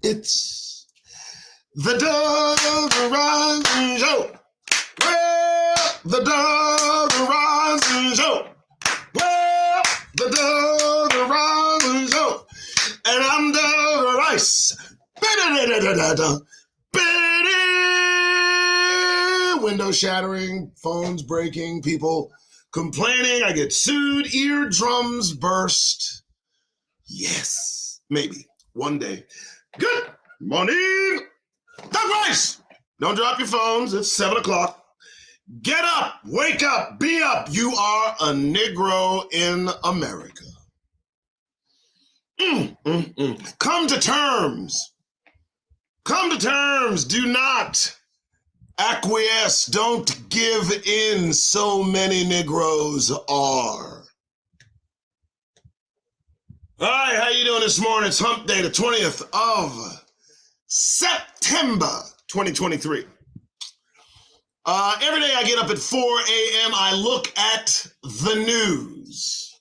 It's the Doug Rising Show. Well, the Doug Rising Show. Well, the Doug Rising Show. And I'm Doug Rice. Window shattering, phones breaking, people complaining. I get sued, eardrums burst. Yes, maybe one day. Good morning, Doug Rice. Don't drop your phones. It's 7 o'clock. Get up, wake up, be up. You are a Negro in America. Come to terms. Come to terms. Do not acquiesce. Don't give in. So many Negroes are. All right, how you doing this morning? It's Hump Day, the 20th of September, 2023. Every day I get up at 4 a.m. I look at the news.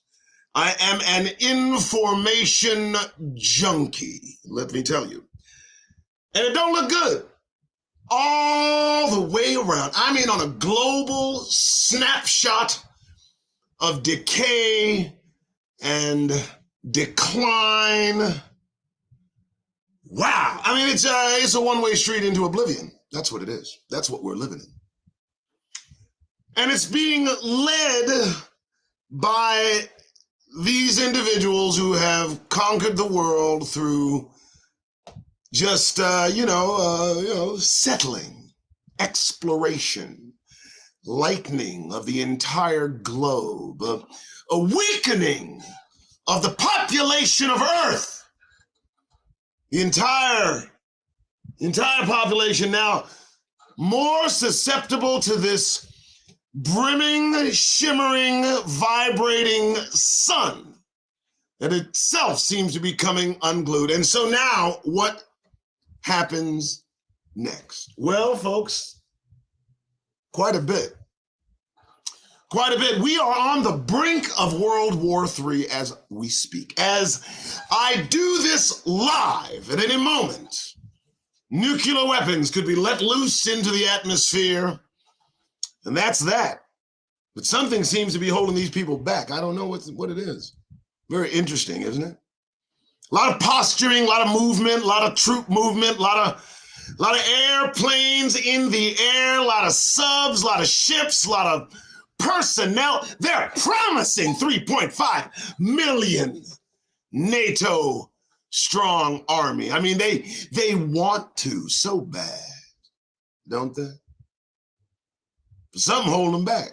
I am an information junkie, let me tell you. And it don't look good all the way around. I mean, on a global snapshot of decay and decline. Wow. I mean, it's a one-way street into oblivion. That's what it is. That's what we're living in. And it's being led by these individuals who have conquered the world through just, settling, exploration, lightening of the entire globe, a weakening of the population of Earth. The entire population now more susceptible to this brimming, shimmering, vibrating sun that itself seems to be coming unglued. And so now what happens next? Well, folks, quite a bit. Quite a bit. We are on the brink of World War III as we speak. As I do this live at any moment, nuclear weapons could be let loose into the atmosphere, and that's that. But something seems to be holding these people back. I don't know what it is. Very interesting, isn't it? A lot of posturing, a lot of movement, a lot of troop movement, a lot of airplanes in the air, a lot of subs, a lot of ships, a lot of personnel. They're promising 3.5 million NATO strong army. I mean, they want to so bad, don't they? But something holding them back.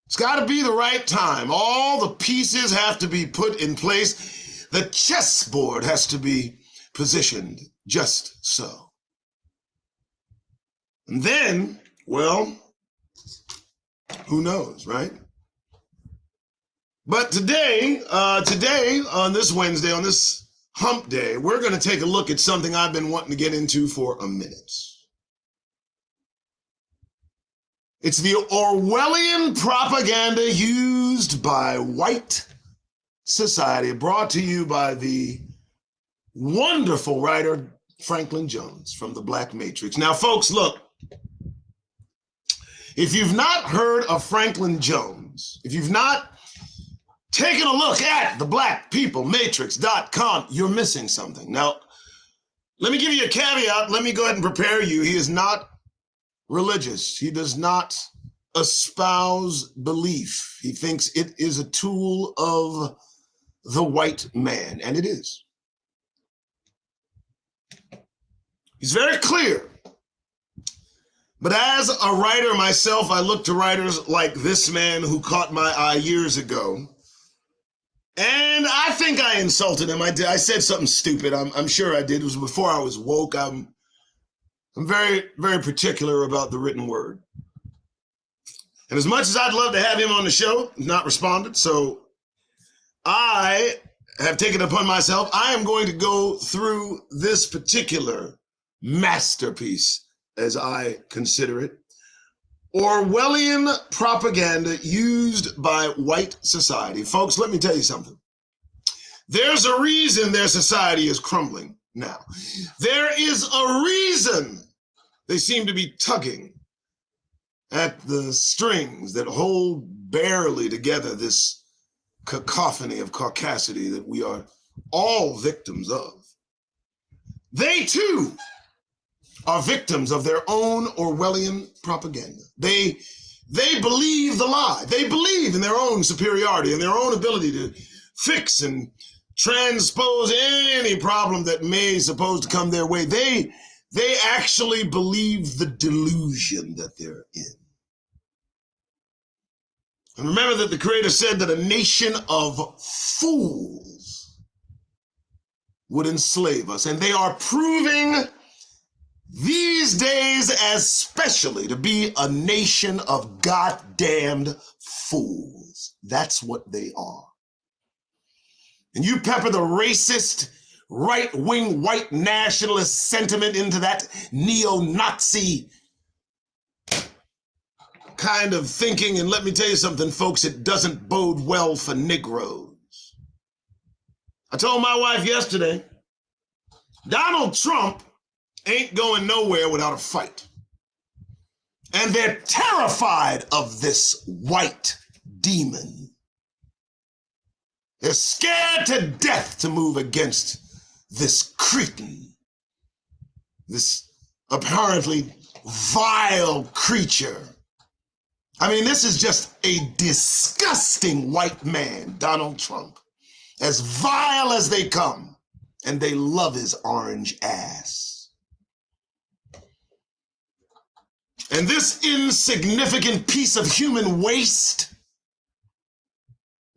It's got to be the right time. All the pieces have to be put in place. The chessboard has to be positioned just so. And then, well, who knows, right? But today on this Wednesday, on this hump day, we're going to take a look at something I've been wanting to get into for a minute. It's the Orwellian propaganda used by white society, brought to you by the wonderful writer Franklin Jones from The Black Matrix. Now, folks, look. If you've not heard of Franklin Jones, if you've not taken a look at theblackpeoplematrix.com, you're missing something. Now, let me give you a caveat. Let me go ahead and prepare you. He is not religious. He does not espouse belief. He thinks it is a tool of the white man, and it is. He's very clear. But as a writer myself, I look to writers like this man who caught my eye years ago. And I think I insulted him. I did. I said something stupid. I'm sure I did. It was before I was woke. I'm very, very particular about the written word. And as much as I'd love to have him on the show, he's not responded. So I have taken it upon myself. I am going to go through this particular masterpiece, as I consider it, Orwellian propaganda used by white society. Folks, let me tell you something. There's a reason their society is crumbling now. There is a reason they seem to be tugging at the strings that hold barely together this cacophony of caucasity that we are all victims of. They too are victims of their own Orwellian propaganda. They believe the lie. They believe in their own superiority and their own ability to fix and transpose any problem that may suppose to come their way. They actually believe the delusion that they're in. And remember that the Creator said that a nation of fools would enslave us. And they are proving these days especially to be a nation of goddamned fools. That's what they are. And you pepper the racist, right-wing, white nationalist sentiment into that neo-Nazi kind of thinking, and let me tell you something, folks, it doesn't bode well for Negroes. I told my wife yesterday, Donald Trump ain't going nowhere without a fight. And they're terrified of this white demon. They're scared to death to move against this cretin, this apparently vile creature. I mean, this is just a disgusting white man, Donald Trump, as vile as they come, and they love his orange ass. And this insignificant piece of human waste,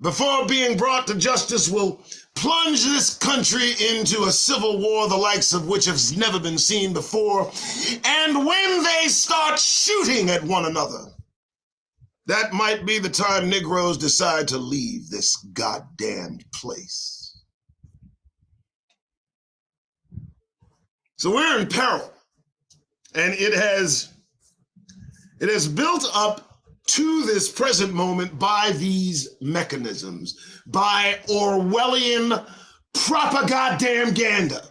before being brought to justice, will plunge this country into a civil war the likes of which has never been seen before. And when they start shooting at one another, that might be the time Negroes decide to leave this goddamned place. So we're in peril, and it has built up to this present moment by these mechanisms, by Orwellian propaganda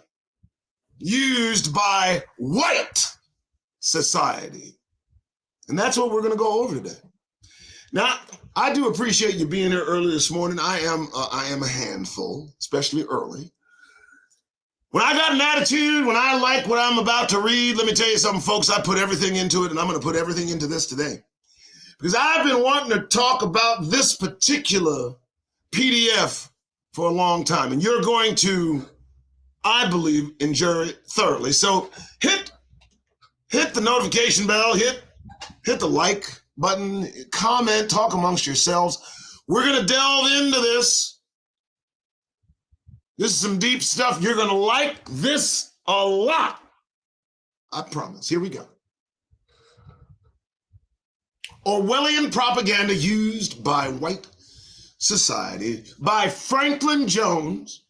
used by white society. And that's what we're going to go over today. Now, I do appreciate you being here early this morning. I am a handful, especially early. When I got an attitude, when I like what I'm about to read, let me tell you something, folks, I put everything into it, and I'm going to put everything into this today. Because I've been wanting to talk about this particular PDF for a long time, and you're going to, I believe, enjoy it thoroughly. So hit the notification bell, hit the like button, comment, talk amongst yourselves. We're going to delve into this. This is some deep stuff. You're going to like this a lot. I promise. Here we go. Orwellian Propaganda Used by White Society by Franklin Jones,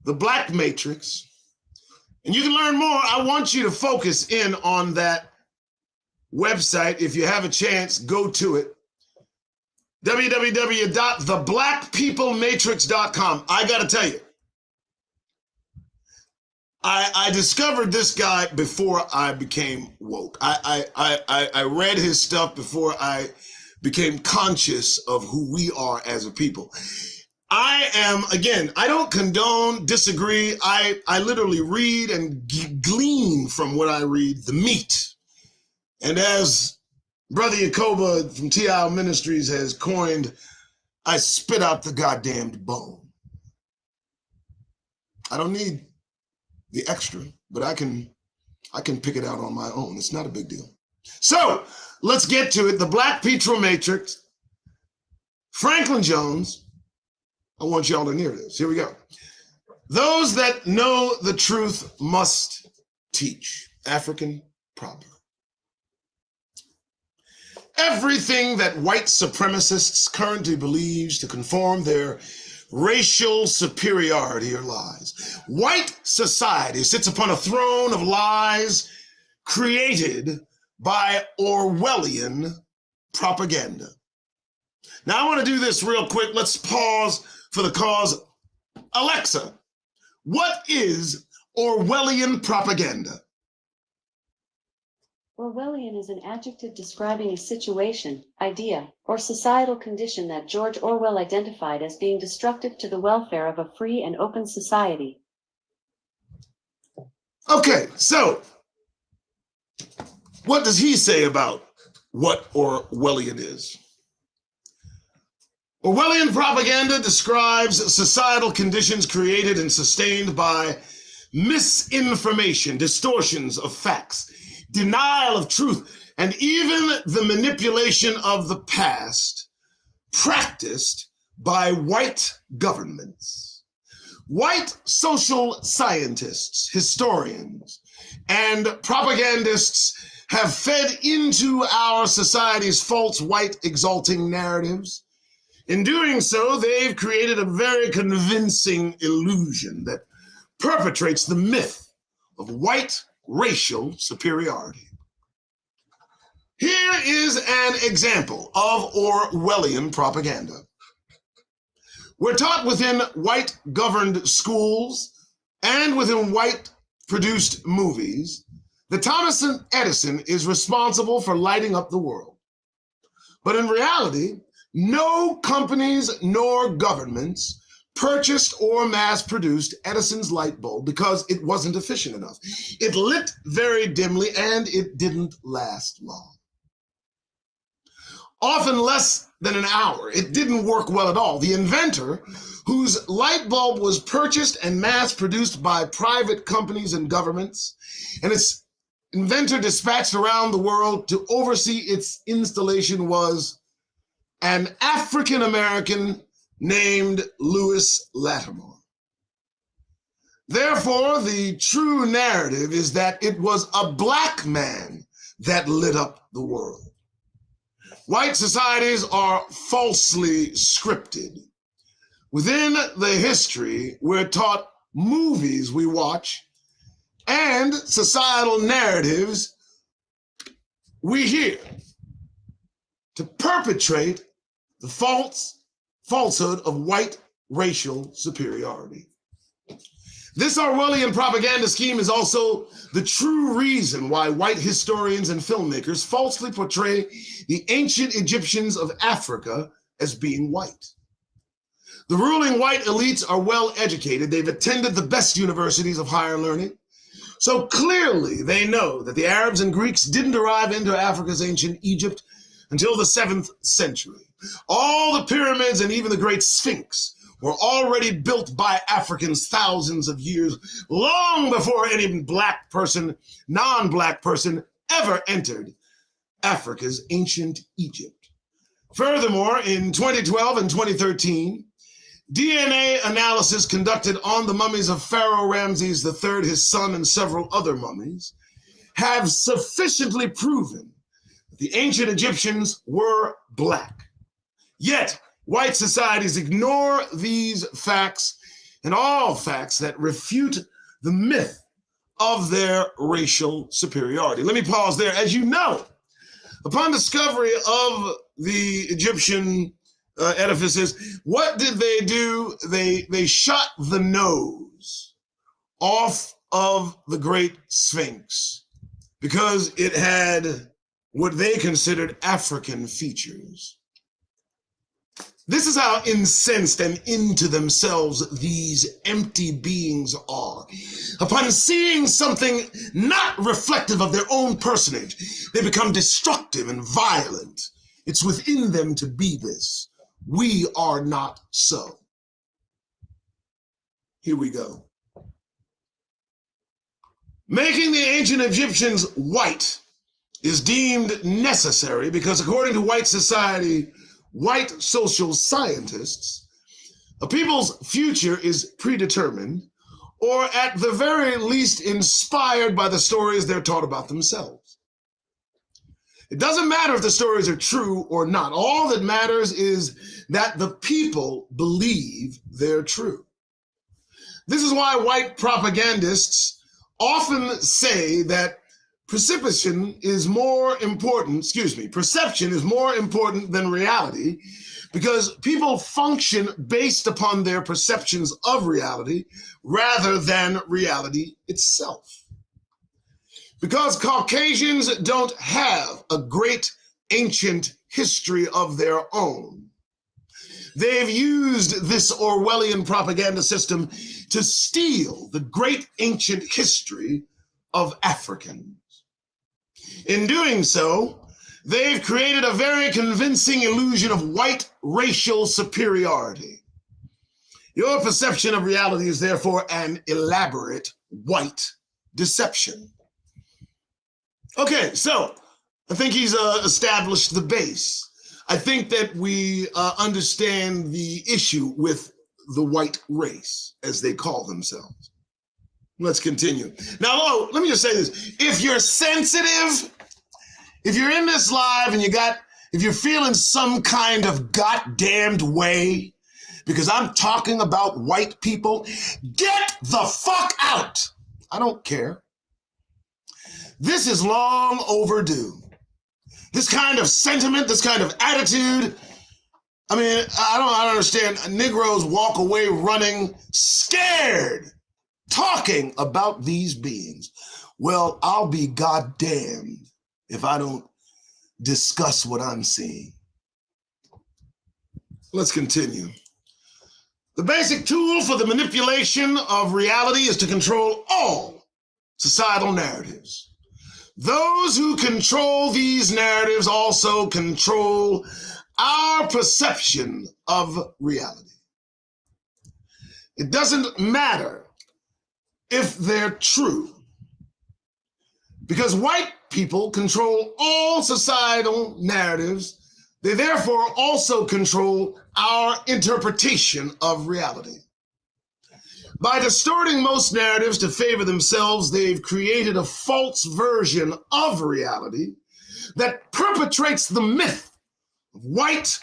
The Black Matrix. And you can learn more. I want you to focus in on that website. If you have a chance, go to it. www.theblackpeoplematrix.com. I got to tell you, I discovered this guy before I became woke. I read his stuff before I became conscious of who we are as a people. I don't condone, disagree. I literally read and glean from what I read, the meat. And as Brother Yacoba from T.I. Ministries has coined, I spit out the goddamned bone. I don't need the extra, but I can pick it out on my own. It's not a big deal. So let's get to it. The Black Petrol Matrix, Franklin Jones. I want y'all to hear this. Here we go. Those that know the truth must teach. African proverb. Everything that white supremacists currently believes to conform their racial superiority are lies. White society sits upon a throne of lies created by Orwellian propaganda. Now, I want to do this real quick. Let's pause for the cause Alexa, what is Orwellian propaganda? Orwellian is an adjective describing a situation, idea, or societal condition that George Orwell identified as being destructive to the welfare of a free and open society. Okay, so what does he say about what Orwellian is? Orwellian propaganda describes societal conditions created and sustained by misinformation, distortions of facts, denial of truth, and even the manipulation of the past practiced by white governments. White social scientists, historians, and propagandists have fed into our society's false white exalting narratives. In doing so, they've created a very convincing illusion that perpetrates the myth of white racial superiority. Here is an example of Orwellian propaganda. We're taught within white-governed schools and within white-produced movies that Thomas Edison is responsible for lighting up the world. But in reality, no companies nor governments purchased or mass-produced Edison's light bulb because it wasn't efficient enough. It lit very dimly and it didn't last long. Often less than an hour. It didn't work well at all. The inventor, whose light bulb was purchased and mass-produced by private companies and governments, and its inventor dispatched around the world to oversee its installation, was an African-American named Lewis Latimer. Therefore, the true narrative is that it was a black man that lit up the world. White societies are falsely scripted. Within the history, we're taught movies we watch and societal narratives we hear to perpetrate the falsehood of white racial superiority. This Orwellian propaganda scheme is also the true reason why white historians and filmmakers falsely portray the ancient Egyptians of Africa as being white. The ruling white elites are well educated. They've attended the best universities of higher learning. So clearly they know that the Arabs and Greeks didn't arrive into Africa's ancient Egypt until the 7th century. All the pyramids and even the Great Sphinx were already built by Africans thousands of years, long before any black person, non-black person, ever entered Africa's ancient Egypt. Furthermore, in 2012 and 2013, DNA analysis conducted on the mummies of Pharaoh Ramses III, his son, and several other mummies have sufficiently proven that the ancient Egyptians were black. Yet, white societies ignore these facts and all facts that refute the myth of their racial superiority. Let me pause there. As you know, upon discovery of the Egyptian edifices, what did they do? They shot the nose off of the Great Sphinx because it had what they considered African features. This is how incensed and into themselves these empty beings are. Upon seeing something not reflective of their own personage, they become destructive and violent. It's within them to be this. We are not so. Here we go. Making the ancient Egyptians white is deemed necessary because, according to white society, white social scientists, a people's future is predetermined, or at the very least inspired by the stories they're taught about themselves. It doesn't matter if the stories are true or not. All that matters is that the people believe they're true. This is why white propagandists often say that perception is more important than reality, because people function based upon their perceptions of reality rather than reality itself. Because Caucasians don't have a great ancient history of their own, they've used this Orwellian propaganda system to steal the great ancient history of Africans. In doing so, they've created a very convincing illusion of white racial superiority. Your perception of reality is therefore an elaborate white deception. Okay, so I think he's established the base. I think that we understand the issue with the white race, as they call themselves. Let's continue. Now, let me just say this. If you're sensitive, if you're in this live and if you're feeling some kind of goddamned way, because I'm talking about white people, get the fuck out. I don't care. This is long overdue. This kind of sentiment, this kind of attitude, I mean, I don't understand. Negroes walk away running, scared, talking about these beings. Well, I'll be goddamned if I don't discuss what I'm seeing. Let's continue. The basic tool for the manipulation of reality is to control all societal narratives. Those who control these narratives also control our perception of reality. It doesn't matter if they're true, because white people control all societal narratives. They therefore also control our interpretation of reality. By distorting most narratives to favor themselves, they've created a false version of reality that perpetrates the myth of white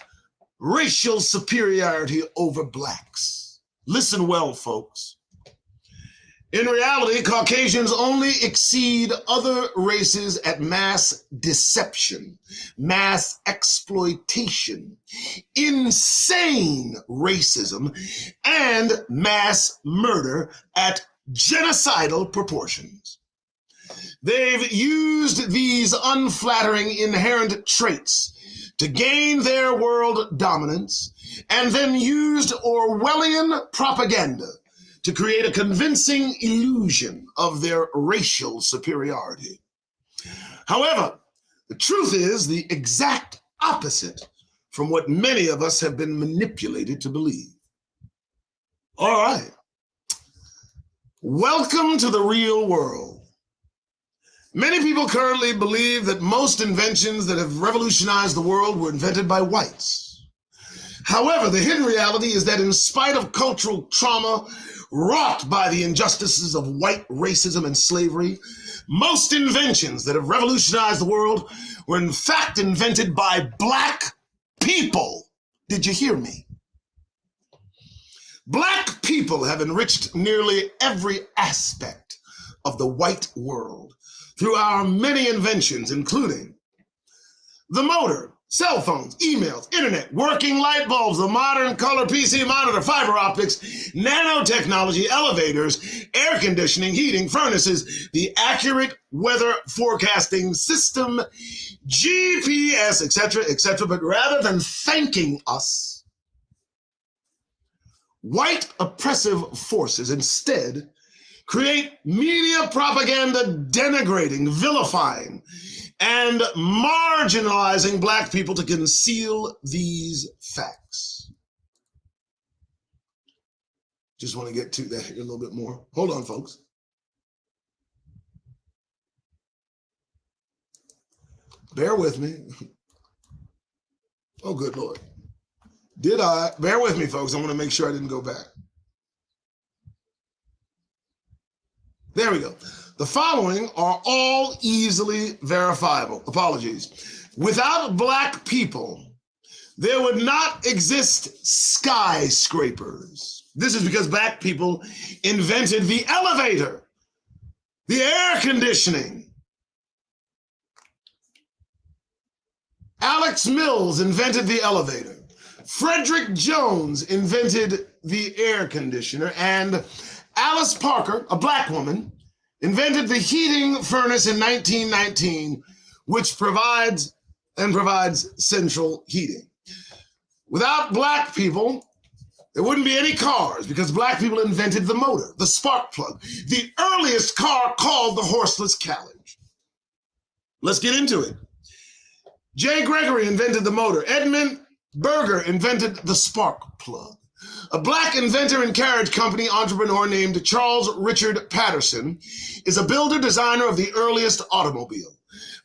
racial superiority over blacks. Listen well, folks. In reality, Caucasians only exceed other races at mass deception, mass exploitation, insane racism, and mass murder at genocidal proportions. They've used these unflattering inherent traits to gain their world dominance, and then used Orwellian propaganda to create a convincing illusion of their racial superiority. However, the truth is the exact opposite from what many of us have been manipulated to believe. All right. Welcome to the real world. Many people currently believe that most inventions that have revolutionized the world were invented by whites. However, the hidden reality is that in spite of cultural trauma wrought by the injustices of white racism and slavery, most inventions that have revolutionized the world were in fact invented by black people. Did you hear me? Black people have enriched nearly every aspect of the white world through our many inventions, including the motor, cell phones, emails, internet, working light bulbs, the modern color PC monitor, fiber optics, nanotechnology, elevators, air conditioning, heating, furnaces, the accurate weather forecasting system, GPS, etc. But rather than thanking us, white oppressive forces instead create media propaganda denigrating, vilifying, and marginalizing black people to conceal these facts. Just want to get to that a little bit more. Hold on, folks. Bear with me. Oh, good Lord. Did I? Bear with me, folks. I want to make sure I didn't go back. There we go. The following are all easily verifiable. Apologies. Without black people, there would not exist skyscrapers. This is because black people invented the elevator, the air conditioning. Alex Mills invented the elevator. Frederick Jones invented the air conditioner, and Alice Parker, a black woman, invented the heating furnace in 1919, which provides central heating. Without black people, there wouldn't be any cars because black people invented the motor, the spark plug, the earliest car called the horseless carriage. Let's get into it. J. Gregory invented the motor. Edmund Berger invented the spark plug. A black inventor and carriage company entrepreneur named Charles Richard Patterson is a builder designer of the earliest automobile.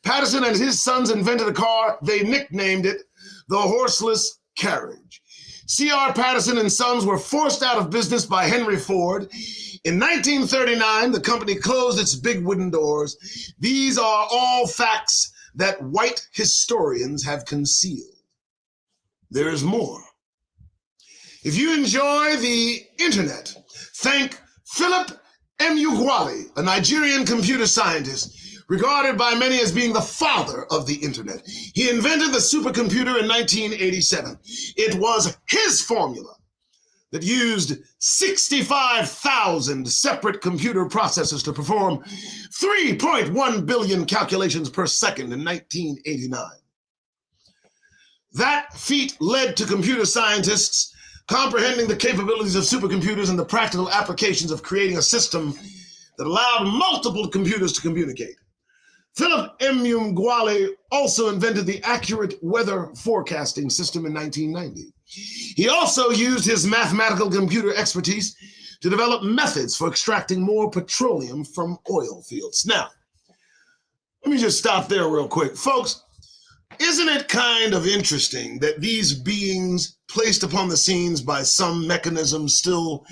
Patterson and his sons invented a car. They nicknamed it the horseless carriage. C.R. Patterson and Sons were forced out of business by Henry Ford. In 1939, the company closed its big wooden doors. These are all facts that white historians have concealed. There is more. If you enjoy the internet, thank Philip Emeagwali, a Nigerian computer scientist, regarded by many as being the father of the internet. He invented the supercomputer in 1987. It was his formula that used 65,000 separate computer processors to perform 3.1 billion calculations per second in 1989. That feat led to computer scientists comprehending the capabilities of supercomputers and the practical applications of creating a system that allowed multiple computers to communicate. Philip Emeagwali also invented the accurate weather forecasting system in 1990. He also used his mathematical computer expertise to develop methods for extracting more petroleum from oil fields. Now, let me just stop there real quick. Folks, isn't it kind of interesting that these beings placed upon the scenes by some mechanism still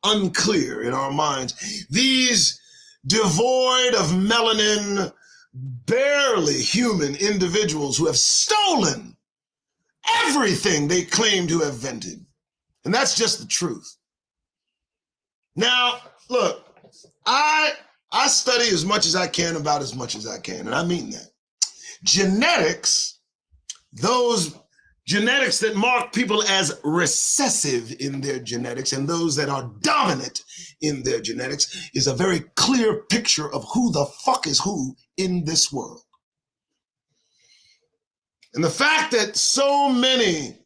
unclear in our minds, these devoid of melanin, barely human individuals who have stolen everything they claim to have invented. And that's just the truth. Now, look, I study as much as I can about as much as I can, and I mean that. Genetics, those genetics that mark people as recessive in their genetics and those that are dominant in their genetics, is a very clear picture of who the fuck is who in this world. And the fact that so many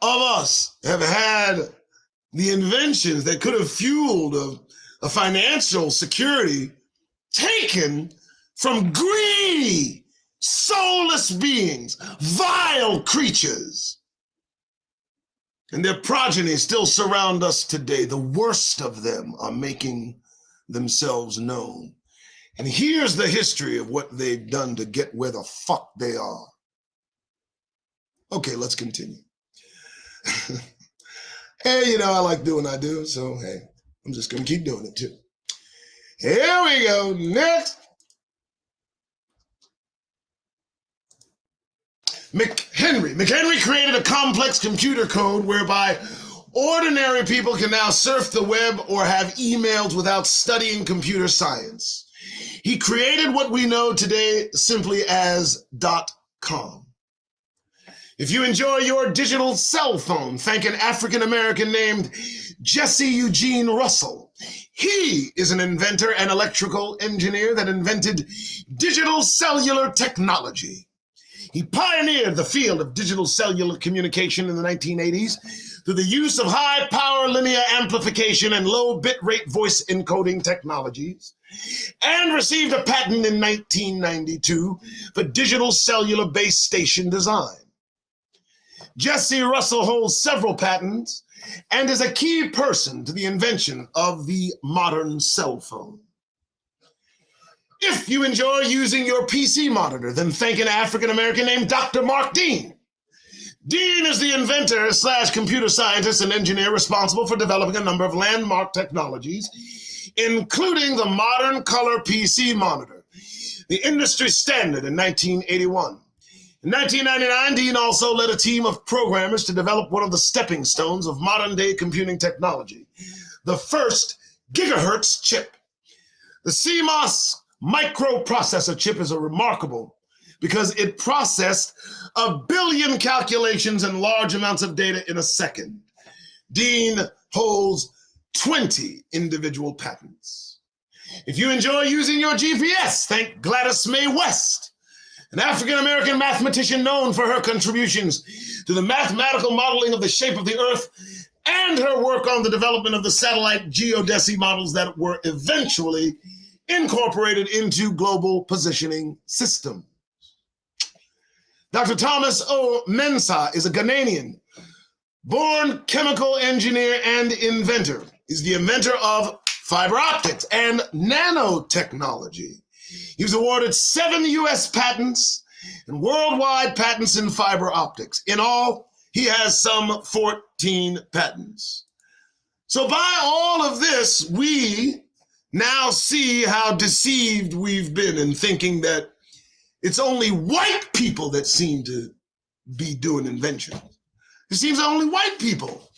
of us have had the inventions that could have fueled a financial security taken from greedy, soulless beings, vile creatures. And their progeny still surround us today. The worst of them are making themselves known. And here's the history of what they've done to get where the fuck they are. Okay, let's continue. Hey, you know, I like doing what I do, so hey, I'm just gonna keep doing it too. Here we go, next. McHenry created a complex computer code whereby ordinary people can now surf the web or have emails without studying computer science. He created what we know today simply as .com. If you enjoy your digital cell phone, thank an African-American named Jesse Eugene Russell. He is an inventor and electrical engineer that invented digital cellular technology. He pioneered the field of digital cellular communication in the 1980s through the use of high-power linear amplification and low bit-rate voice encoding technologies, and received a patent in 1992 for digital cellular base station design. Jesse Russell holds several patents and is a key person to the invention of the modern cell phone. If you enjoy using your PC monitor, then thank an African-American named Dr. Mark Dean. Dean is the inventor / computer scientist and engineer responsible for developing a number of landmark technologies, including the modern color PC monitor, the industry standard in 1981. In 1999, Dean also led a team of programmers to develop one of the stepping stones of modern-day computing technology, the first gigahertz chip. The CMOS microprocessor chip is a remarkable because it processed 1 billion calculations and large amounts of data in a second. Dean holds 20 individual patents. If you enjoy using your GPS, thank Gladys Mae West, an African-American mathematician known for her contributions to the mathematical modeling of the shape of the Earth and her work on the development of the satellite geodesy models that were eventually incorporated into global positioning systems. Dr. Thomas O. Mensah is a Ghanaian born chemical engineer and inventor. He's the inventor of fiber optics and nanotechnology. He was awarded 7 US patents and worldwide patents in fiber optics. In all, he has some 14 patents. So by all of this, we now see how deceived we've been in thinking that it's only white people that seem to be doing inventions. It seems that only white people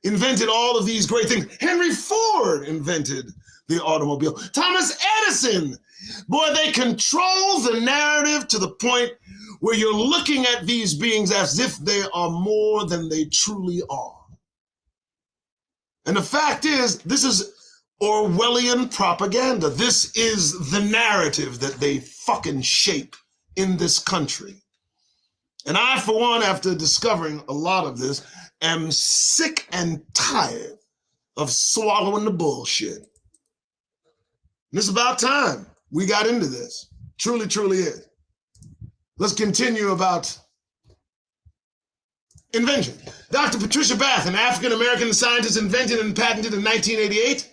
invented all of these great things. Henry Ford invented the automobile. Thomas Edison. Boy, they control the narrative to the point where you're looking at these beings as if they are more than they truly are. And the fact is, this is Orwellian propaganda. This is the narrative that they fucking shape in this country. And I, for one, after discovering a lot of this, am sick and tired of swallowing the bullshit. And it's about time we got into this. Truly, truly is. Let's continue about invention. Dr. Patricia Bath, an African-American scientist, invented and patented in 1988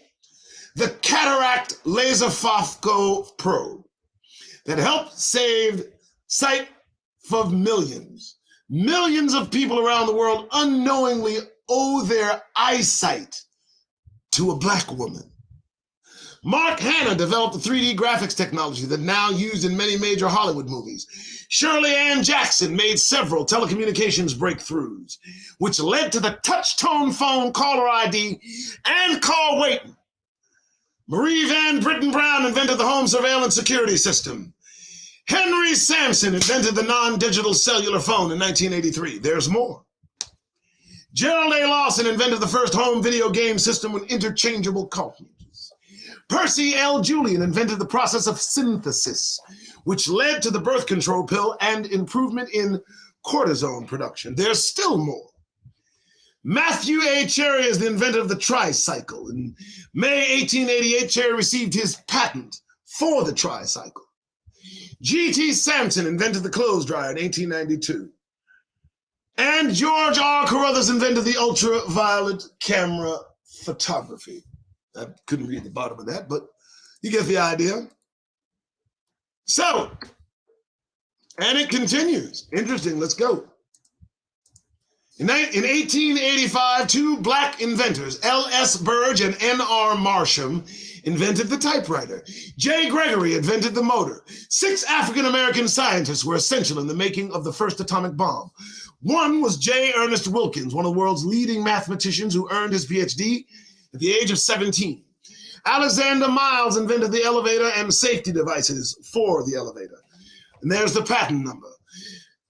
the cataract laser phospho probe that helped save sight for millions. Millions of people around the world unknowingly owe their eyesight to a black woman. Mark Hanna developed the 3D graphics technology that now used in many major Hollywood movies. Shirley Ann Jackson made several telecommunications breakthroughs, which led to the touch-tone phone caller ID and call waiting. Marie Van Britten Brown invented the home surveillance security system. Henry Sampson invented the non-digital cellular phone in 1983. There's more. Gerald A. Lawson invented the first home video game system with interchangeable cartridges. Percy L. Julian invented the process of synthesis, which led to the birth control pill and improvement in cortisone production. There's still more. Matthew A. Cherry is the inventor of the tricycle. In May 1888, Cherry received his patent for the tricycle. G.T. Sampson invented the clothes dryer in 1892. And George R. Carruthers invented the ultraviolet camera photography. I couldn't read the bottom of that, but you get the idea. So, and it continues. Interesting, let's go. In 1885, 2 black inventors, L.S. Burge and N.R. Marsham, invented the typewriter. J. Gregory invented the motor. 6 African-American scientists were essential in the making of the first atomic bomb. One was J. Ernest Wilkins, one of the world's leading mathematicians who earned his PhD at the age of 17. Alexander Miles invented the elevator and safety devices for the elevator. And there's the patent number.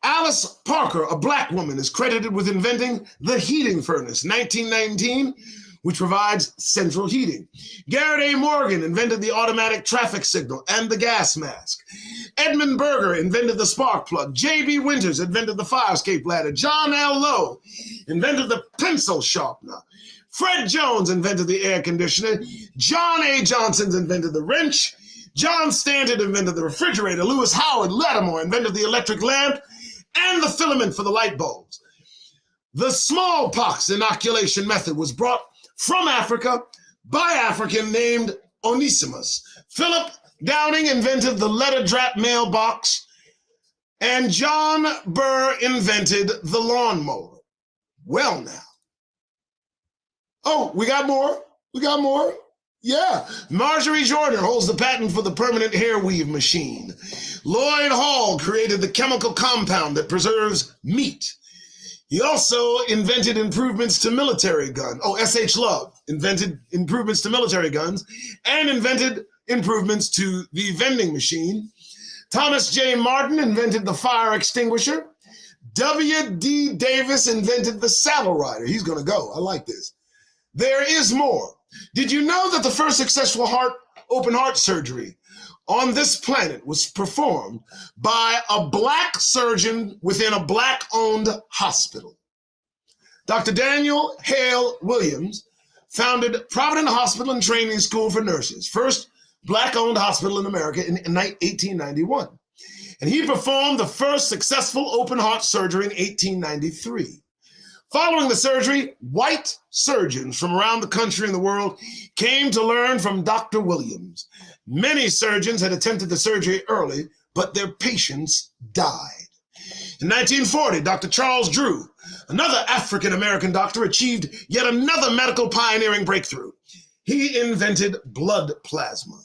Alice Parker, a black woman, is credited with inventing the heating furnace, 1919, which provides central heating. Garrett A. Morgan invented the automatic traffic signal and the gas mask. Edmund Berger invented the spark plug. J.B. Winters invented the fire escape ladder. John L. Lowe invented the pencil sharpener. Fred Jones invented the air conditioner. John A. Johnson invented the wrench. John Stanton invented the refrigerator. Lewis Howard Lattimore invented the electric lamp and the filament for the light bulbs. The smallpox inoculation method was brought from Africa by African named Onesimus. Philip Downing invented the letter drap mailbox, and John Burr invented the lawnmower. Well now. Oh, we got more? We got more? Yeah. Marjorie Jordan holds the patent for the permanent hair weave machine. Lloyd Hall created the chemical compound that preserves meat. He also invented improvements to military guns. Oh, S.H. Love invented improvements to military guns and invented improvements to the vending machine. Thomas J. Martin invented the fire extinguisher. W.D. Davis invented the saddle rider. He's going to go. I like this. There is more. Did you know that the first successful open heart surgery on this planet was performed by a black surgeon within a black-owned hospital? Dr. Daniel Hale Williams founded Providence Hospital and Training School for Nurses, first black-owned hospital in America in 1891. And he performed the first successful open heart surgery in 1893. Following the surgery, white surgeons from around the country and the world came to learn from Dr. Williams. Many surgeons had attempted the surgery early, but their patients died. In 1940, Dr. Charles Drew, another African-American doctor, achieved yet another medical pioneering breakthrough. He invented blood plasma.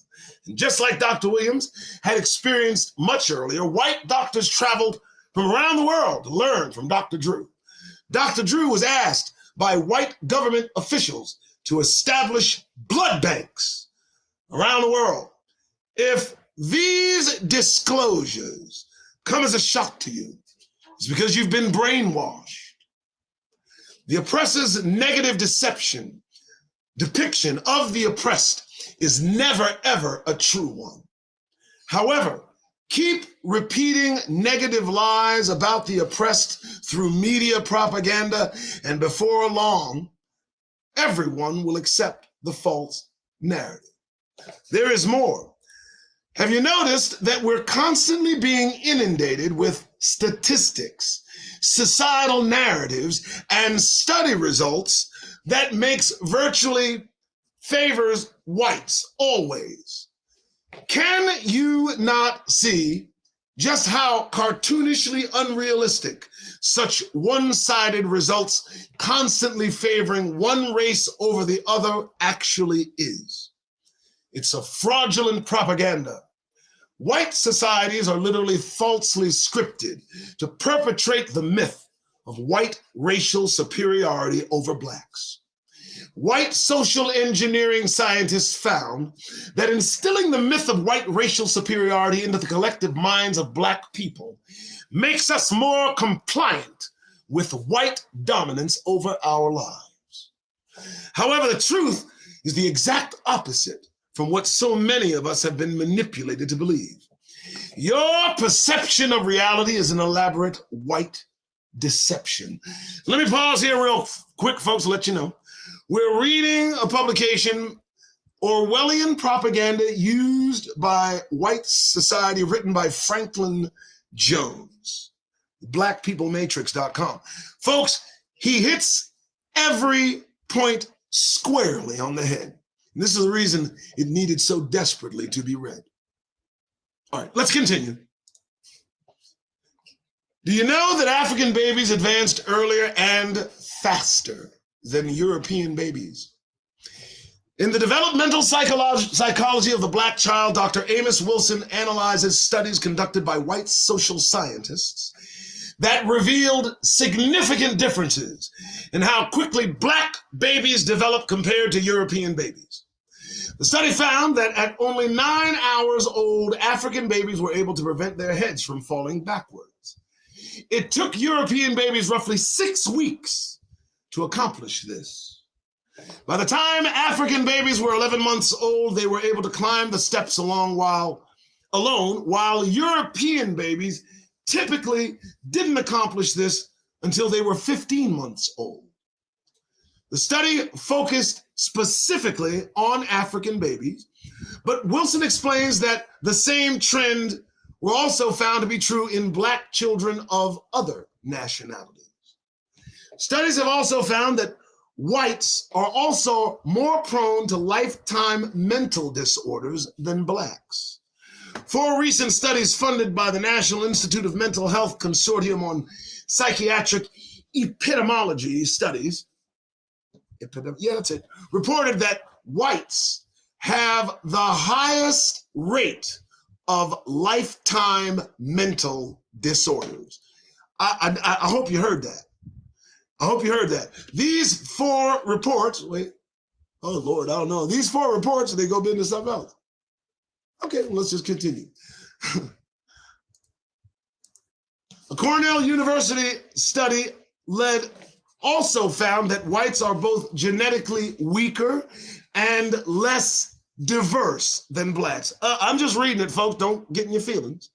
And just like Dr. Williams had experienced much earlier, white doctors traveled from around the world to learn from Dr. Drew. Dr. Drew was asked by white government officials to establish blood banks around the world. If these disclosures come as a shock to you, it's because you've been brainwashed. The oppressor's negative depiction of the oppressed is never, ever a true one. However, keep repeating negative lies about the oppressed through media propaganda, and before long, everyone will accept the false narrative. There is more. Have you noticed that we're constantly being inundated with statistics, societal narratives, and study results that virtually favors whites always? Can you not see just how cartoonishly unrealistic such one-sided results constantly favoring one race over the other actually is? It's a fraudulent propaganda. White societies are literally falsely scripted to perpetrate the myth of white racial superiority over blacks. White social engineering scientists found that instilling the myth of white racial superiority into the collective minds of black people makes us more compliant with white dominance over our lives. However, the truth is the exact opposite from what so many of us have been manipulated to believe. Your perception of reality is an elaborate white deception. Let me pause here real quick, folks, to let you know. We're reading a publication, Orwellian Propaganda Used by White Society, written by Franklin Jones, blackpeoplematrix.com. Folks, he hits every point squarely on the head. And this is the reason it needed so desperately to be read. All right, let's continue. Do you know that African babies advanced earlier and faster than European babies? In the developmental psychology of the black child, Dr. Amos Wilson analyzes studies conducted by white social scientists that revealed significant differences in how quickly black babies develop compared to European babies. The study found that at only 9 hours old, African babies were able to prevent their heads from falling backwards. It took European babies roughly 6 weeks to accomplish this. By the time African babies were 11 months old, they were able to climb the steps alone, while European babies typically didn't accomplish this until they were 15 months old. The study focused specifically on African babies, but Wilson explains that the same trend were also found to be true in black children of other nationalities. Studies have also found that whites are also more prone to lifetime mental disorders than blacks. 4 recent studies funded by the National Institute of Mental Health Consortium on Psychiatric Epidemiology Studies, reported that whites have the highest rate of lifetime mental disorders. I hope you heard that. I hope you heard that. These 4 reports, oh Lord, I don't know. These 4 reports, they go into something else. Okay, well, let's just continue. A Cornell University study also found that whites are both genetically weaker and less diverse than blacks. I'm just reading it, folks. Don't get in your feelings.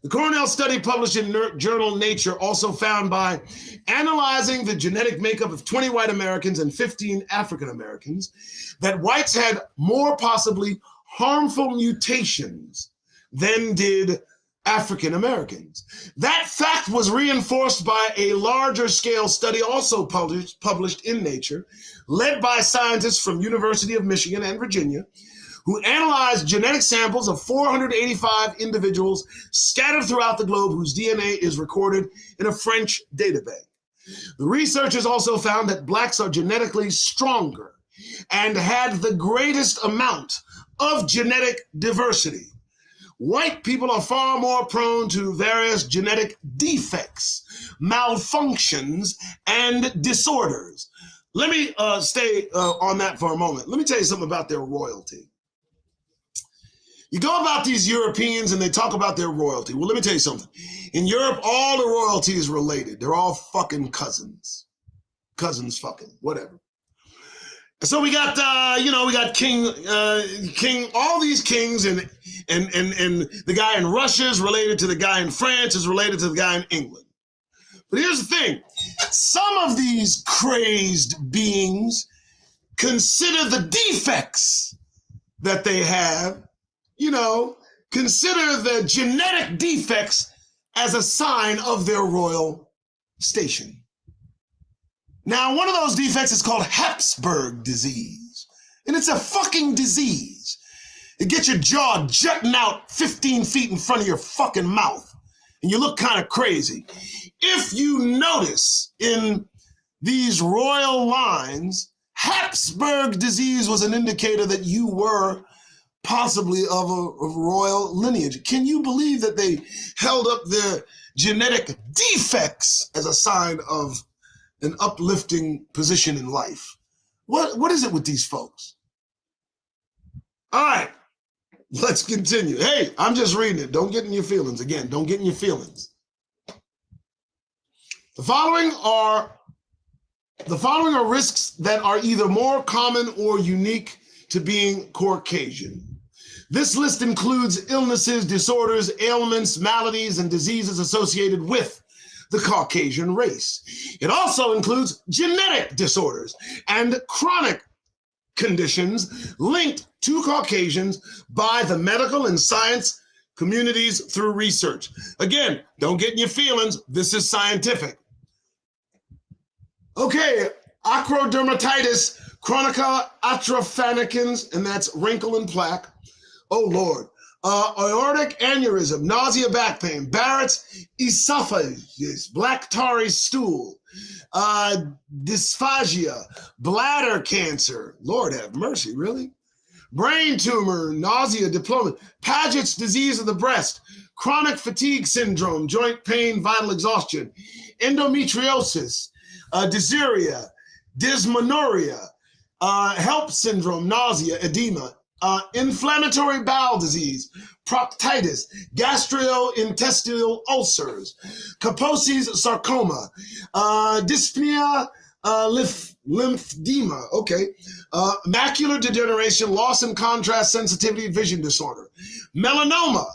The Cornell study published in journal Nature also found by analyzing the genetic makeup of 20 white Americans and 15 African Americans that whites had more possibly harmful mutations than did African Americans. That fact was reinforced by a larger scale study also published in Nature, led by scientists from University of Michigan and Virginia, who analyzed genetic samples of 485 individuals scattered throughout the globe whose DNA is recorded in a French database. The researchers also found that blacks are genetically stronger and had the greatest amount of genetic diversity. White people are far more prone to various genetic defects, malfunctions, and disorders. Let me stay on that for a moment. Let me tell you something about their royalty. You go about these Europeans and they talk about their royalty. Well, let me tell you something. In Europe, all the royalty is related. They're all fucking cousins. Cousins fucking, whatever. So we got, we got King, all these kings, and the guy in Russia is related to the guy in France, is related to the guy in England. But here's the thing. Some of these crazed beings consider the defects that they have, consider the genetic defects as a sign of their royal station. Now, one of those defects is called Habsburg disease, and it's a fucking disease. It gets your jaw jutting out 15 feet in front of your fucking mouth, and you look kind of crazy. If you notice in these royal lines, Habsburg disease was an indicator that you were possibly of a royal lineage. Can you believe that they held up their genetic defects as a sign of an uplifting position in life? What is it with these folks? All right, let's continue. Hey, I'm just reading it. Don't get in your feelings. Again, don't get in your feelings. The following are risks that are either more common or unique to being Caucasian. This list includes illnesses, disorders, ailments, maladies, and diseases associated with the Caucasian race. It also includes genetic disorders and chronic conditions linked to Caucasians by the medical and science communities through research. Again, don't get in your feelings. This is scientific. Okay, acrodermatitis chronica atrophanicans, and that's wrinkle and plaque. Oh, Lord. Aortic aneurysm, nausea, back pain, Barrett's esophagus, black tarry stool, dysphagia, bladder cancer. Lord have mercy, really? Brain tumor, nausea, diploma, Paget's disease of the breast, chronic fatigue syndrome, joint pain, vital exhaustion, endometriosis, dysuria, dysmenorrhea, HELP syndrome, nausea, edema, inflammatory bowel disease, proctitis, gastrointestinal ulcers, Kaposi's sarcoma, dyspnea, lymphedema, macular degeneration, loss in contrast sensitivity, vision disorder, melanoma,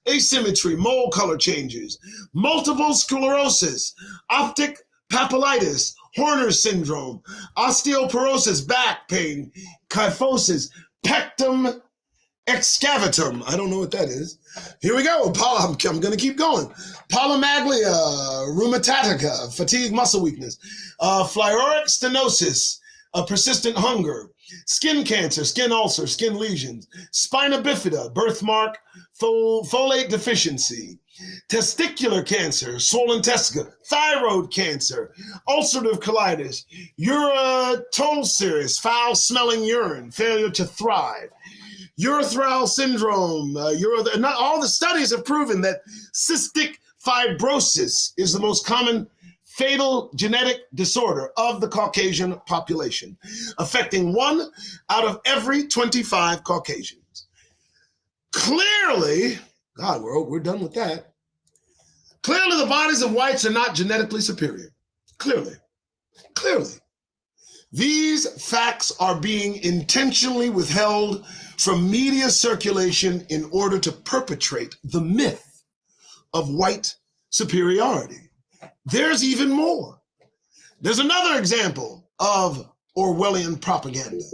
asymmetry, mole color changes, multiple sclerosis, optic papillitis, Horner syndrome, osteoporosis, back pain, kyphosis, pectum excavatum. I don't know what that is. Here we go. I'm going to keep going. Polymaglia, rheumatotica, fatigue, muscle weakness, phleuritic stenosis, persistent hunger, skin cancer, skin ulcer, skin lesions, spina bifida, birthmark, folate deficiency, testicular cancer, swollen testicle, thyroid cancer, ulcerative colitis, urotolceris, foul-smelling urine, failure to thrive, urethral syndrome. Not all the studies have proven that cystic fibrosis is the most common fatal genetic disorder of the Caucasian population, affecting 1 out of every 25 Caucasians. Clearly, God, we're done with that. Clearly, the bodies of whites are not genetically superior. Clearly. These facts are being intentionally withheld from media circulation in order to perpetrate the myth of white superiority. There's even more. There's another example of Orwellian propaganda.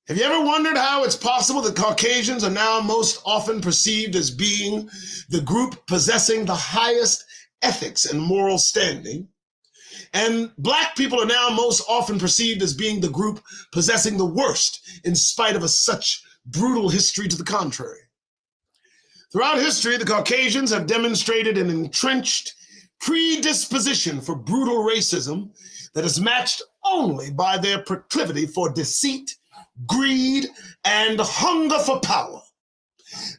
Have you ever wondered how it's possible that Caucasians are now most often perceived as being the group possessing the highest ethics and moral standing, and Black people are now most often perceived as being the group possessing the worst, in spite of such brutal history to the contrary? Throughout history, the Caucasians have demonstrated an entrenched predisposition for brutal racism that is matched only by their proclivity for deceit, greed, and hunger for power.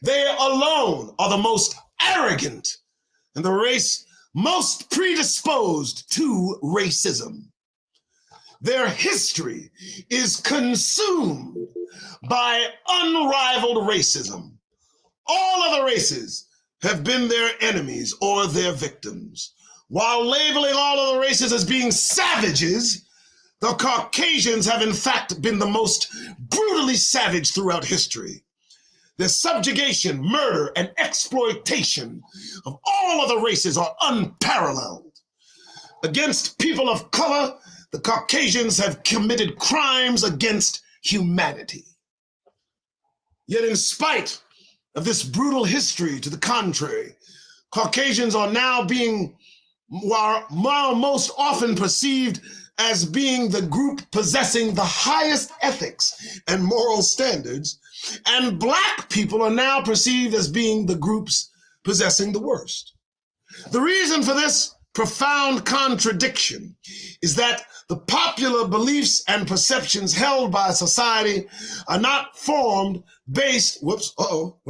They alone are the most arrogant and the race most predisposed to racism. Their history is consumed by unrivaled racism. All other races have been their enemies or their victims. While labeling all other races as being savages, the Caucasians have in fact been the most brutally savage throughout history. Their subjugation, murder, and exploitation of all other races are unparalleled. Against people of color, the Caucasians have committed crimes against humanity. Yet in spite of this brutal history to the contrary, Caucasians are now most often perceived as being the group possessing the highest ethics and moral standards, and Black people are now perceived as being the groups possessing the worst. The reason for this profound contradiction is that the popular beliefs and perceptions held by society are not formed based, what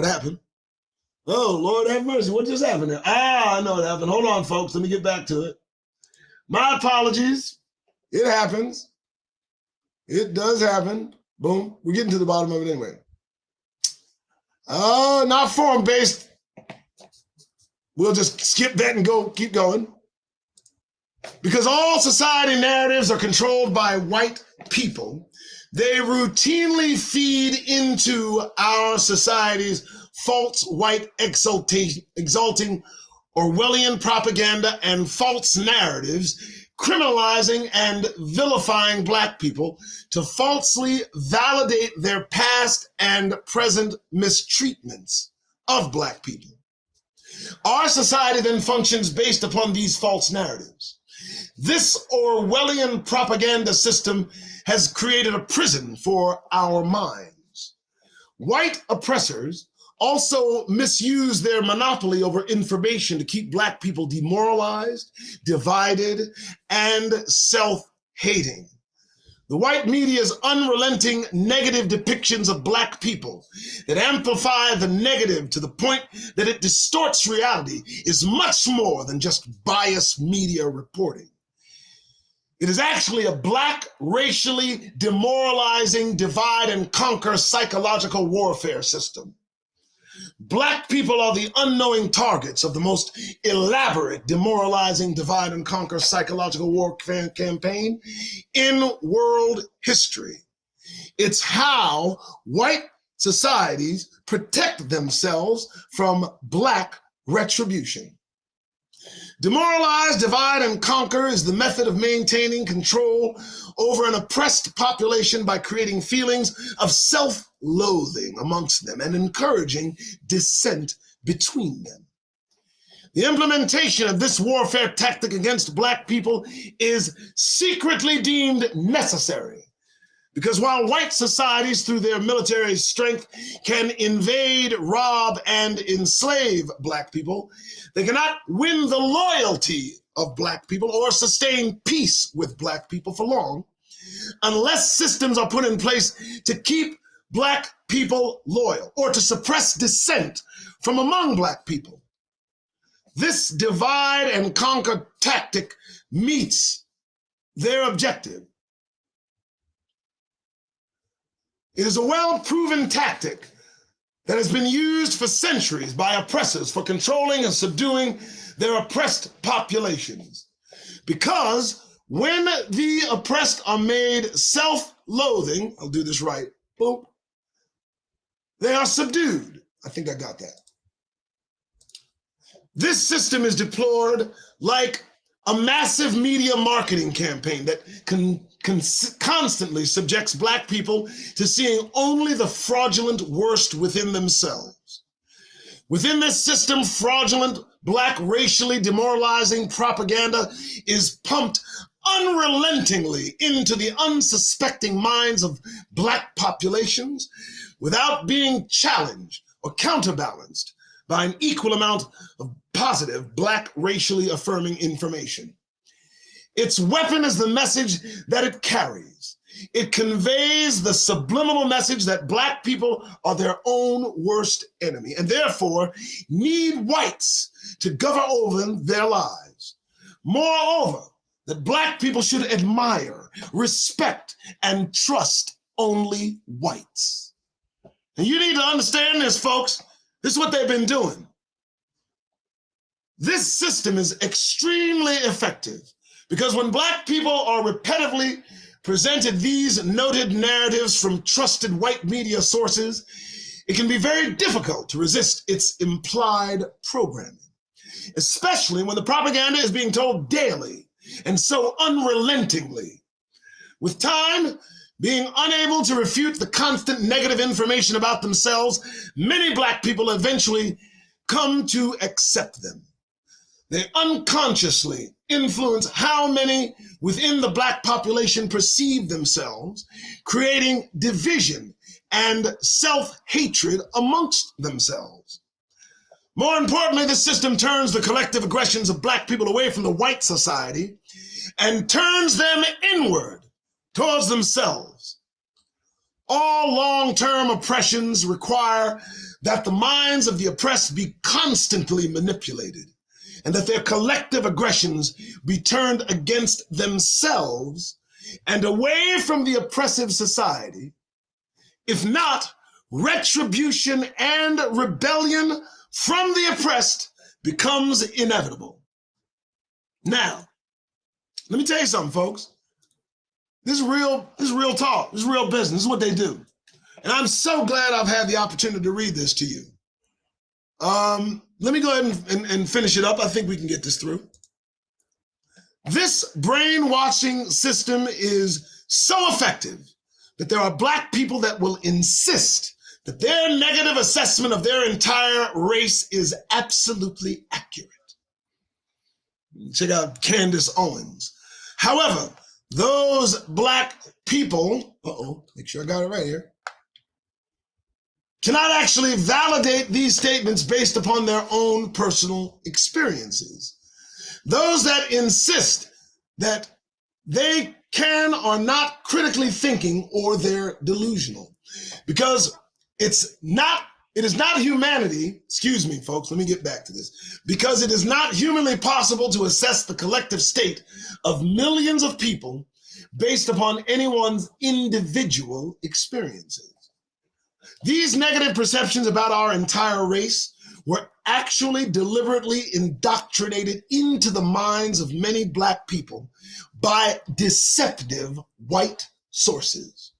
happened? Oh, Lord have mercy, what just happened there? I know what happened. Hold on, folks, let me get back to it. My apologies. It happens. It does happen. Boom. We're getting to the bottom of it anyway. Not form-based. We'll just skip that and keep going. Because all society narratives are controlled by white people, they routinely feed into our society's false white exalting Orwellian propaganda and false narratives, criminalizing and vilifying Black people to falsely validate their past and present mistreatments of Black people. Our society then functions based upon these false narratives. This Orwellian propaganda system has created a prison for our minds. White oppressors also misuse their monopoly over information to keep Black people demoralized, divided, and self-hating. The white media's unrelenting negative depictions of Black people that amplify the negative to the point that it distorts reality is much more than just biased media reporting. It is actually a Black, racially demoralizing, divide and conquer psychological warfare system. Black people are the unknowing targets of the most elaborate, demoralizing, divide and conquer psychological warfare campaign in world history. It's how white societies protect themselves from Black retribution. Demoralize, divide, and conquer is the method of maintaining control over an oppressed population by creating feelings of self-loathing amongst them and encouraging dissent between them. The implementation of this warfare tactic against Black people is secretly deemed necessary, because while white societies, through their military strength, can invade, rob, and enslave Black people, they cannot win the loyalty of Black people or sustain peace with Black people for long unless systems are put in place to keep Black people loyal or to suppress dissent from among Black people. This divide and conquer tactic meets their objective. It is a well-proven tactic that has been used for centuries by oppressors for controlling and subduing their oppressed populations. Because when the oppressed are made self-loathing, I'll do this right, boom, they are subdued. I think I got that. This system is deplored like a massive media marketing campaign that constantly subjects Black people to seeing only the fraudulent worst within themselves. Within this system, fraudulent, Black, racially demoralizing propaganda is pumped unrelentingly into the unsuspecting minds of Black populations without being challenged or counterbalanced by an equal amount of positive Black racially affirming information. Its weapon is the message that it carries. It conveys the subliminal message that Black people are their own worst enemy and therefore need whites to govern over their lives. Moreover, that Black people should admire, respect, and trust only whites. And you need to understand this, folks. This is what they've been doing. This system is extremely effective because when Black people are repetitively presented these noted narratives from trusted white media sources, it can be very difficult to resist its implied programming, especially when the propaganda is being told daily and so unrelentingly. With time, being unable to refute the constant negative information about themselves, many Black people eventually come to accept them. They unconsciously influence how many within the Black population perceive themselves, creating division and self-hatred amongst themselves. More importantly, this system turns the collective aggressions of Black people away from the white society and turns them inward towards themselves. All long-term oppressions require that the minds of the oppressed be constantly manipulated and that their collective aggressions be turned against themselves and away from the oppressive society. If not, retribution and rebellion from the oppressed becomes inevitable. Now, let me tell you something, folks. This is real talk. This is real business. This is what they do. And I'm so glad I've had the opportunity to read this to you. Let me go ahead and finish it up. I think we can get this through. This brainwashing system is so effective that there are Black people that will insist that their negative assessment of their entire race is absolutely accurate. Check out Candace Owens. However, those Black people, make sure I got it right here, cannot actually validate these statements based upon their own personal experiences. Those that insist that they can are not critically thinking or they're delusional, because it is not humanity, excuse me, folks, let me get back to this, because it is not humanly possible to assess the collective state of millions of people based upon anyone's individual experiences. These negative perceptions about our entire race were actually deliberately indoctrinated into the minds of many Black people by deceptive white sources.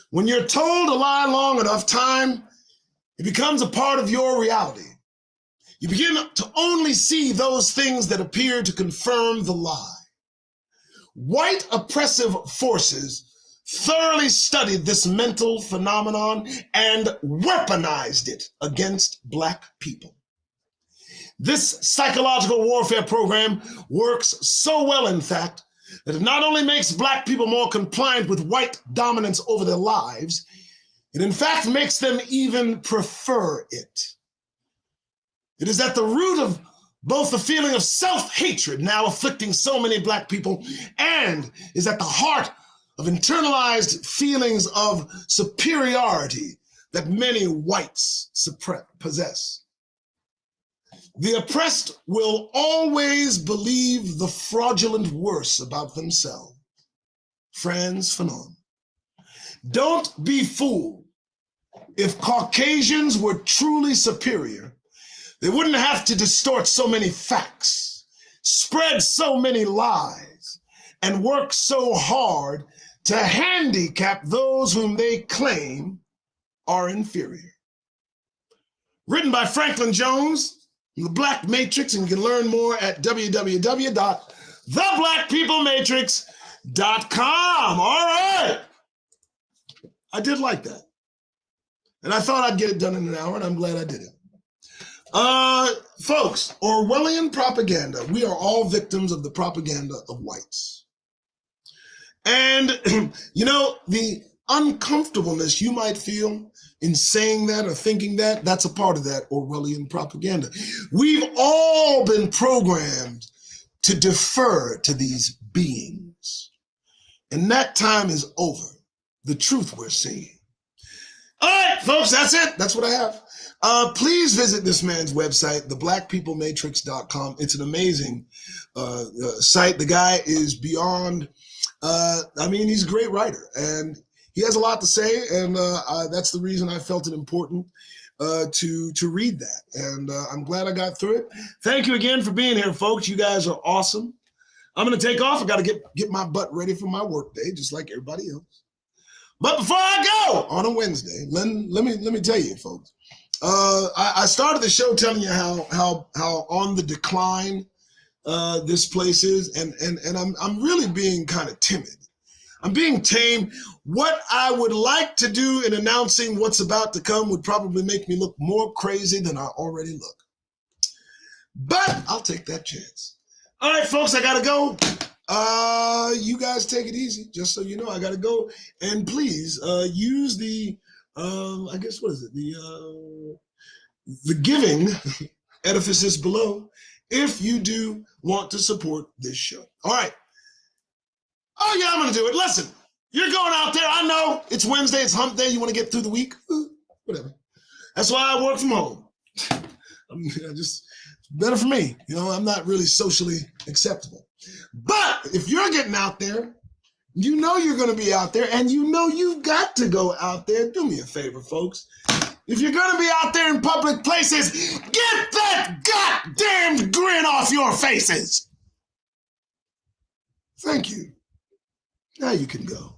When you're told a lie long enough time, it becomes a part of your reality. You begin to only see those things that appear to confirm the lie. White oppressive forces thoroughly studied this mental phenomenon and weaponized it against Black people. This psychological warfare program works so well, in fact, that it not only makes Black people more compliant with white dominance over their lives, it in fact makes them even prefer it. It is at the root of both the feeling of self-hatred now afflicting so many Black people and is at the heart of internalized feelings of superiority that many whites possess. The oppressed will always believe the fraudulent worst about themselves. Franz Fanon. Don't be fooled. If Caucasians were truly superior, They wouldn't have to distort so many facts, spread so many lies, and work so hard to handicap those whom they claim are inferior. Written by Franklin Jones, The Black Matrix, and you can learn more at www.theblackpeoplematrix.com. All right. I did like that. And I thought I'd get it done in an hour, and I'm glad I did it. Folks, Orwellian propaganda. We are all victims of the propaganda of whites. And, you know, the uncomfortableness you might feel in saying that or thinking that, that's a part of that Orwellian propaganda. We've all been programmed to defer to these beings. And that time is over. The truth we're seeing. All right, folks, that's it. That's what I have. Please visit this man's website, theblackpeoplematrix.com. It's an amazing site. The guy is beyond, he's a great writer, and he has a lot to say, and that's the reason I felt it important to read that. And I'm glad I got through it. Thank you again for being here, folks. You guys are awesome. I'm going to take off. I got to get my butt ready for my work day, just like everybody else. But before I go on a Wednesday, let me tell you, folks. I started the show telling you how on the decline this place is, and I'm really being kind of timid. I'm being tame. What I would like to do in announcing what's about to come would probably make me look more crazy than I already look. But I'll take that chance. All right, folks, I gotta go. You guys take it easy. Just so you know, I gotta go. And please use the the giving edifices below if you do want to support this show. All right. Oh yeah, I'm gonna do it. Listen, you're going out there. I know it's Wednesday, it's hump day. You want to get through the week? Whatever. That's why I work from home. Just better for me. You know, I'm not really socially acceptable. But if you're getting out there, you know you're going to be out there, and you know you've got to go out there. Do me a favor, folks. If you're going to be out there in public places, get that goddamn grin off your faces. Thank you. Now you can go.